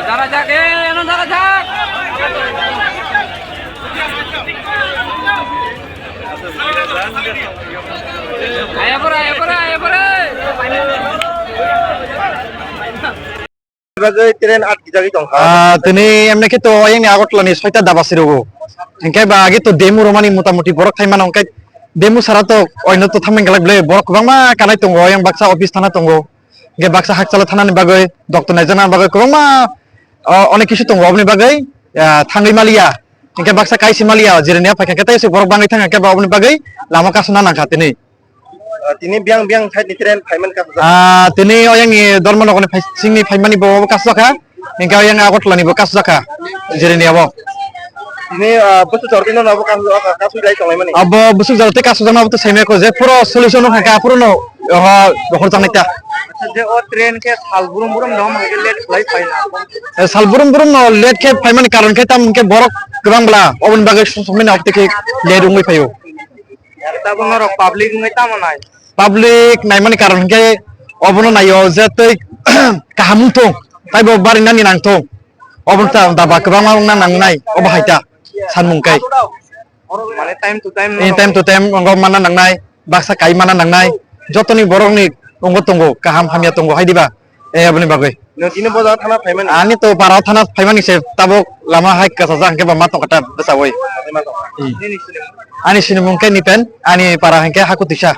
দাঁড়া যাক দাঁড়া যাক তিনি এমনি তো আগতলানি 6টা দাবা সিরগো এনকাই বা আগে তো ডেমু রমানি মোটামুটি বরক থাইমান অনকাই ডেমু সারা তো অন্য তো থামেন গেলাকলে বরক গোबांमा কানাই दङ yang बाक्सा অফিস থানা दङ গে বাক্সা হাকচালা থানানি বাগै ডক্টর নাইজানা বাগै गोबांमा অনেক কিছু दङ অবনি বাগै থাঙ্গै মালিয়া এনকাই বাক্সা কাইসি মালিয়া জিরেনিয়া ফাইকা তাই এসে বরক বাङै থাङा কে বা অবনি বাগै লাमा কাসনা নাंखा তিনি তিনি biang biang side ni tren payment ka তিনি yang ধর্মনগরনি সিংনি ফাইমানি bo kasaka এনকাই yang আগতলানি bo kasaka জিরেনিয়া bo ini busu jortino nabo kasu dai tonglai mani abo busu jorte kasu jana to seme ko je puro solution ka puro no hor janita je o train ke salburum burum dom ha let flight paina salburum burum no let ke paimani karon ke tam ke borok gebang bla obon bagai somena opte ke let ungui payo ta bono rok public ngai ta manai public nai mani karon ke obono nayo je tei kahamu to tai bo bari nani nang to obon ta daba gebang ma nang nai obo haita sanmungkai mane time to time ongo mana nangnai baksa kai mana nangnai jotoni borokni ongo tongo kaham hamia tongo haidiba aboni bagai tini boda thana payment ani to para thana phaimani se tabok lama haik ka sajang ke ba matong kata besawoi ani sinimungkai nipen ani para hangke hakutisa